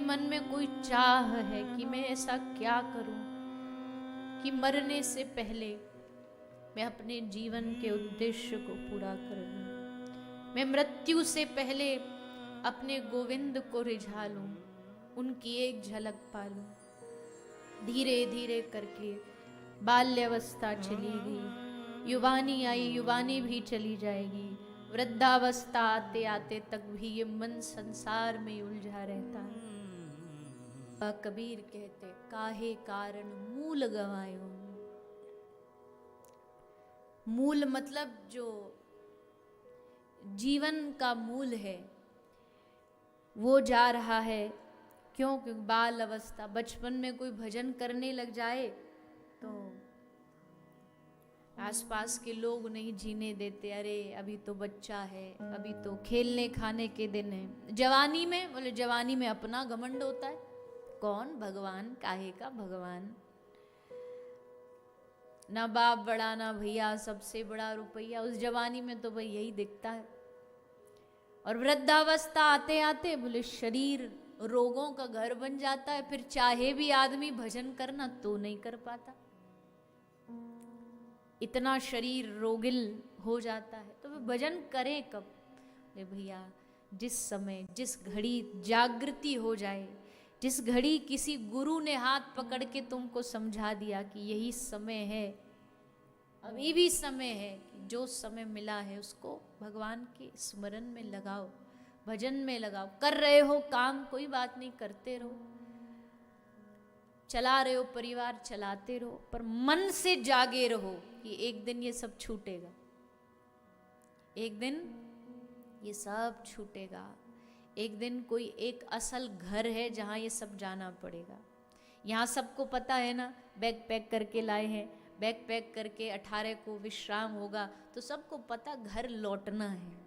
मन में कोई चाह है कि मैं ऐसा क्या करूं कि मरने से पहले मैं अपने जीवन के उद्देश्य को पूरा कर लूं, मैं मृत्यु से पहले अपने गोविंद को रिझा लूं, उनकी एक झलक पा लूं। धीरे धीरे करके बाल्यावस्था चली गई, युवानी आई, युवानी भी चली जाएगी, वृद्धावस्था आते आते तक भी ये मन संसार में उलझा रहता है। कबीर कहते काहे कारण मूल गवायो। मूल मतलब जो जीवन का मूल है वो जा रहा है। क्यों? क्योंकि बाल अवस्था, बचपन में कोई भजन करने लग जाए तो आसपास के लोग नहीं जीने देते, अरे अभी तो बच्चा है, अभी तो खेलने खाने के दिन है। जवानी में बोले, जवानी में अपना घमंड होता है, कौन भगवान, काहे का भगवान, ना बाप बड़ा ना भैया, सबसे बड़ा रुपया। उस जवानी में तो भाई यही दिखता है। और वृद्धावस्था आते आते बोले शरीर रोगों का घर बन जाता है, फिर चाहे भी आदमी भजन करना तो नहीं कर पाता, इतना शरीर रोगिल हो जाता है। तो वे भजन करें कब? अरे भैया, जिस समय जिस घड़ी जागृति हो जाए, जिस घड़ी किसी गुरु ने हाथ पकड़ के तुमको समझा दिया कि यही समय है, अभी भी समय है, कि जो समय मिला है उसको भगवान के स्मरण में लगाओ, भजन में लगाओ। कर रहे हो काम, कोई बात नहीं, करते रहो, चला रहे हो परिवार, चलाते रहो, पर मन से जागे रहो कि एक दिन ये सब छूटेगा, एक दिन ये सब छूटेगा। एक दिन कोई एक असल घर है जहां ये सब जाना पड़ेगा। यहाँ सबको पता है ना, बैग पैक करके लाए हैं, बैग पैक करके 18 को विश्राम होगा, तो सबको पता घर लौटना है।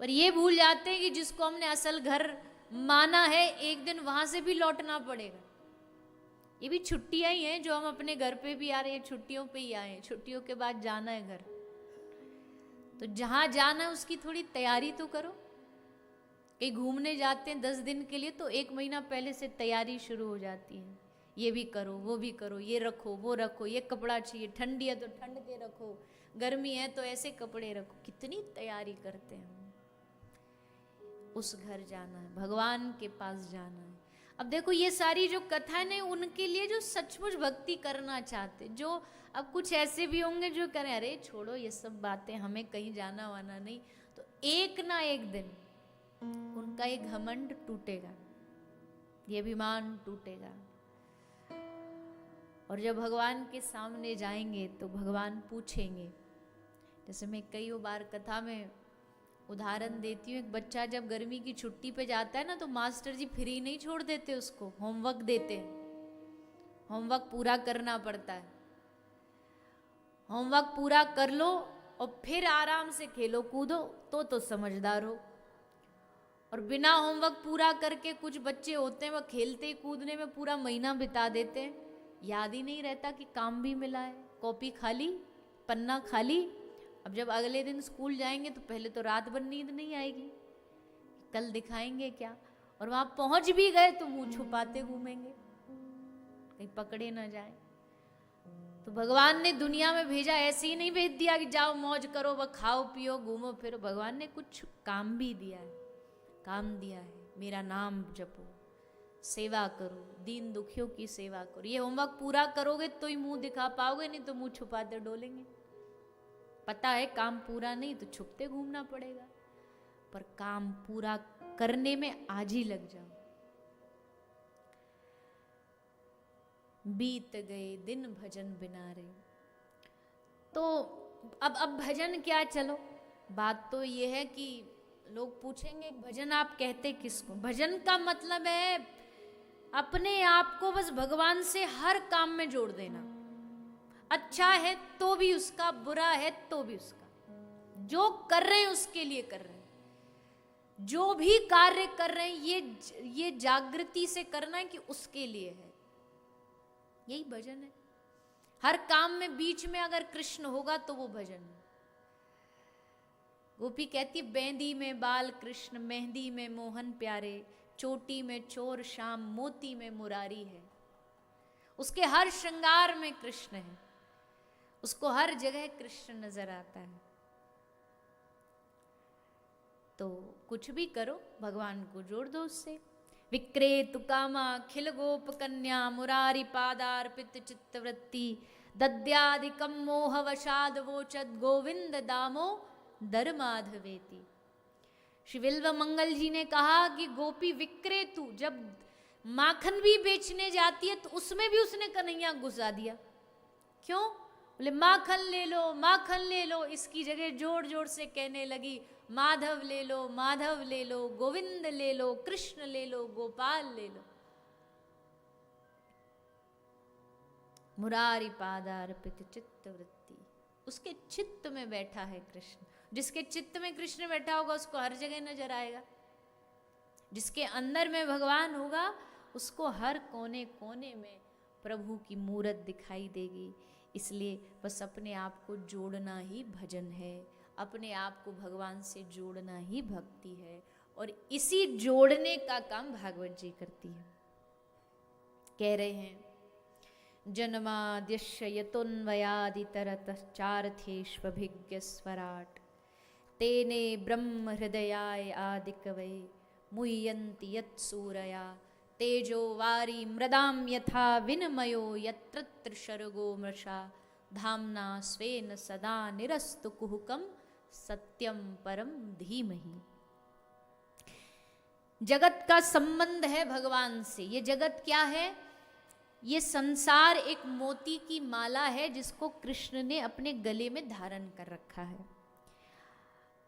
पर ये भूल जाते हैं कि जिसको हमने असल घर माना है, एक दिन वहां से भी लौटना पड़ेगा। ये भी छुट्टियां ही हैं जो हम अपने घर पे भी आ रहे हैं, छुट्टियों पे ही आए हैं, छुट्टियों के बाद जाना है घर। तो जहां जाना है उसकी थोड़ी तैयारी तो करो। कहीं घूमने जाते हैं 10 दिन के लिए तो 1 महीना पहले से तैयारी शुरू हो जाती है, ये भी करो, वो भी करो, ये रखो, वो रखो, ये कपड़ा चाहिए, ठंडी है तो ठंड के रखो, गर्मी है तो ऐसे कपड़े रखो। कितनी तैयारी करते हैं हम। उस घर जाना है, भगवान के पास जाना है। अब देखो ये सारी जो कथा है उनके लिए जो सचमुच भक्ति करना चाहते, जो अब कुछ ऐसे भी होंगे जो करें अरे छोड़ो ये सब बातें, हमें कहीं जाना वाना नहीं, तो एक ना एक दिन उनका ये घमंड टूटेगा, ये अभिमान टूटेगा। और जब भगवान के सामने जाएंगे तो भगवान पूछेंगे, जैसे मैं कई बार कथा में उदाहरण देती हूँ, एक बच्चा जब गर्मी की छुट्टी पे जाता है ना तो मास्टर जी फ्री नहीं छोड़ देते उसको, होमवर्क देते हैं, होमवर्क पूरा करना पड़ता है। होमवर्क पूरा कर लो और फिर आराम से खेलो कूदो तो समझदार हो। और बिना होमवर्क पूरा करके कुछ बच्चे होते हैं वो खेलते कूदने में पूरा महीना बिता देते हैं, याद ही नहीं रहता कि काम भी मिला है, कॉपी खाली, पन्ना खाली। अब जब अगले दिन स्कूल जाएंगे तो पहले तो रात भर नींद नहीं आएगी, कल दिखाएंगे क्या, और वहां पहुंच भी गए तो मुंह छुपाते घूमेंगे कहीं पकड़े ना जाए। तो भगवान ने दुनिया में भेजा, ऐसे ही नहीं भेज दिया कि जाओ मौज करो, वह खाओ पियो घूमो फिरो। भगवान ने कुछ काम भी दिया है, काम दिया है, मेरा नाम जपो, सेवा करो, दीन दुखियों की सेवा करो। ये होमवर्क पूरा करोगे तो ही मुंह दिखा पाओगे, नहीं तो मुंह छुपाते डोलेंगे। पता है काम पूरा नहीं तो छुपते घूमना पड़ेगा, पर काम पूरा करने में आज ही लग जाओ। बीत गए दिन भजन बिना रे। तो अब भजन क्या, चलो बात तो ये है कि लोग पूछेंगे भजन आप कहते किसको? भजन का मतलब है अपने आप को बस भगवान से हर काम में जोड़ देना, अच्छा है तो भी उसका, बुरा है तो भी उसका, जो कर रहे हैं उसके लिए कर रहे हैं, जो भी कार्य कर रहे हैं ये जागृति से करना है कि उसके लिए है, यही भजन है। हर काम में बीच में अगर कृष्ण होगा तो वो भजन है। गोपी कहती बेंदी में बाल कृष्ण, मेहंदी में मोहन प्यारे, चोटी में चोर श्याम, मोती में मुरारी है। उसके हर श्रृंगार में कृष्ण है, उसको हर जगह कृष्ण नजर आता है। तो कुछ भी करो, भगवान को जोड़ दो उससे। विक्रेतु कामा खिल गोप कन्या, मुरारी पादार्पित चित्तवृत्ति, दद्यादिकम मोह वशाद वोचद, गोविंद दामो दर माधवेति। श्री बिल्व मंगल जी ने कहा कि गोपी विक्रेतु जब माखन भी बेचने जाती है तो उसमें भी उसने कन्हैया घुसा दिया। क्यों? बोले माखन ले लो, माखन ले लो। इसकी जगह जोर जोर से कहने लगी माधव ले लो, माधव ले लो, गोविंद ले लो, कृष्ण ले लो, गोपाल ले लो। मुरारी पादार्पित चित्तवृत्ति, उसके चित्त में बैठा है कृष्ण। जिसके चित्त में कृष्ण बैठा होगा उसको हर जगह नजर आएगा। जिसके अंदर में भगवान होगा उसको हर कोने कोने में प्रभु की मूरत दिखाई देगी। इसलिए बस अपने आप को जोड़ना ही भजन है, अपने आप को भगवान से जोड़ना ही भक्ति है। और इसी जोड़ने का काम भागवत जी करती है। कह रहे हैं जन्माद्यस्य यतोन्वयादितरतश्चार्थेष्वभिज्ञ स्वराट, तेने ब्रह्म हृदयाय आदिकवै, मुह्यन्ति यत्सूरया, तेजो वारी मृदां यथा विनिमयो यत्र शर्गो मृषा, धाम्ना स्वेन सदा निरस्तु कुहुकं सत्यम परम धीमहि। जगत का संबंध है भगवान से। ये जगत क्या है? ये संसार एक मोती की माला है जिसको कृष्ण ने अपने गले में धारण कर रखा है।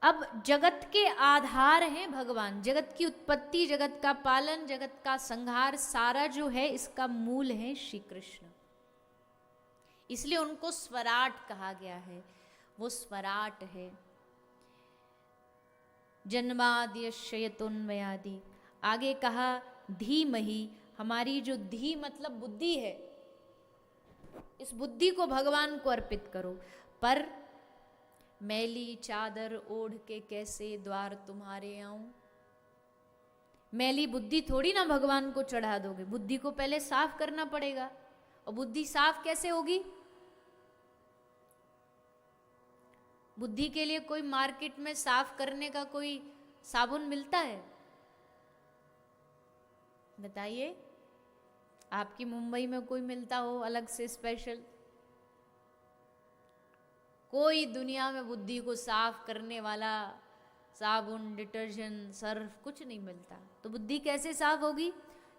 अब जगत के आधार हैं भगवान। जगत की उत्पत्ति, जगत का पालन, जगत का संहार, सारा जो है इसका मूल है श्री कृष्ण। इसलिए उनको स्वराट कहा गया है। वो स्वराट है। जन्माद्यस्य यतोन्वयादि। आगे कहा धीमहि, हमारी जो धी मतलब बुद्धि है, इस बुद्धि को भगवान को अर्पित करो। पर मैली चादर ओढ़ के कैसे द्वार तुम्हारे आऊं। मैली बुद्धि थोड़ी ना भगवान को चढ़ा दोगे, बुद्धि को पहले साफ करना पड़ेगा। और बुद्धि साफ कैसे होगी? बुद्धि के लिए कोई मार्केट में साफ करने का कोई साबुन मिलता है? बताइए, आपकी मुंबई में कोई मिलता हो अलग से स्पेशल? कोई दुनिया में बुद्धि को साफ करने वाला साबुन, डिटर्जेंट, सर्फ कुछ नहीं मिलता। तो बुद्धि कैसे साफ होगी?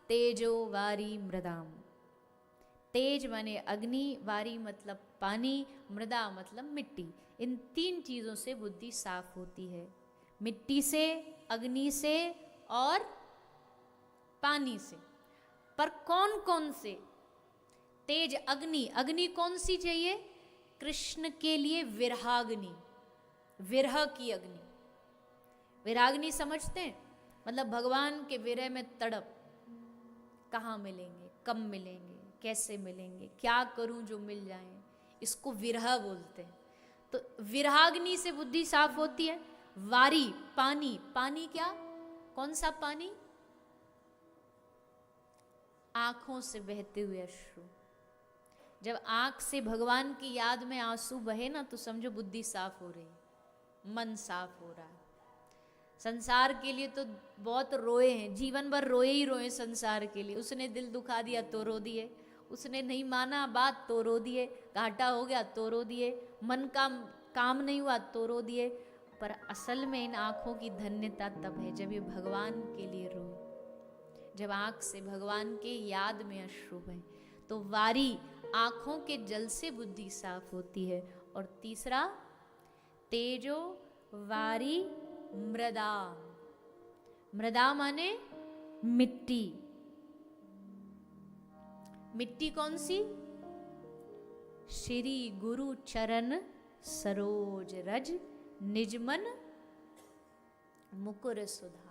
तेजो वारी मृदाम। तेज माने अग्नि, वारी मतलब पानी, मृदा मतलब मिट्टी। इन तीन चीजों से बुद्धि साफ होती है। मिट्टी से, अग्नि से और पानी से। पर कौन कौन से? तेज अग्नि। अग्नि कौन सी चाहिए? कृष्ण के लिए विरहाग्नि, विरह की अग्नि। विरहाग्नि समझते हैं? मतलब भगवान के विरह में तड़प। कहाँ मिलेंगे, कब मिलेंगे, कैसे मिलेंगे, क्या करूं जो मिल जाए, इसको विरह बोलते हैं। तो विरहाग्नि से बुद्धि साफ होती है। वारी पानी। पानी क्या? कौन सा पानी? आंखों से बहते हुए अश्रु। जब आंख से भगवान की याद में आंसू बहे ना तो समझो बुद्धि साफ हो रही, मन साफ हो रहा है। संसार के लिए तो बहुत रोए हैं, जीवन भर रोए ही रोए संसार के लिए। उसने दिल दुखा दिया तो रो दिए, उसने नहीं माना बात तो रो दिए, घाटा हो गया तो रो दिए, मन का काम नहीं हुआ तो रो दिए। पर असल में इन आंखों की धन्यता तब है जब ये भगवान के लिए रोए, जब आंख से भगवान के याद में अश्रु बहे। तो वारी, आंखों के जल से बुद्धि साफ होती है। और तीसरा तेजो वारी मृदा। मृदा माने मिट्टी। मिट्टी कौन सी? श्री गुरु चरण सरोज रज, निजमन मुकुर सुधार।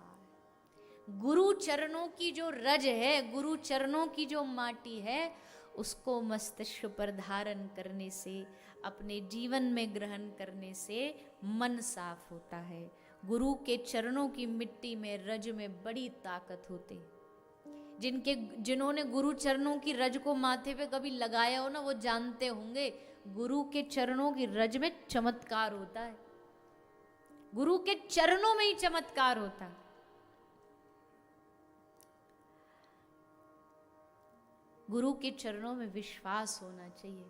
गुरु चरणों की जो रज है, गुरु चरणों की जो माटी है, उसको मस्तिष्क पर धारण करने से, अपने जीवन में ग्रहण करने से मन साफ होता है। गुरु के चरणों की मिट्टी में, रज में बड़ी ताकत होती। जिन्होंने गुरु चरणों की रज को माथे पे कभी लगाया हो ना, वो जानते होंगे गुरु के चरणों की रज में चमत्कार होता है। गुरु के चरणों में ही चमत्कार होता है। गुरु के चरणों में विश्वास होना चाहिए।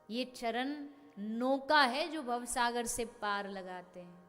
ये चरण नौका है जो भवसागर से पार लगाते हैं।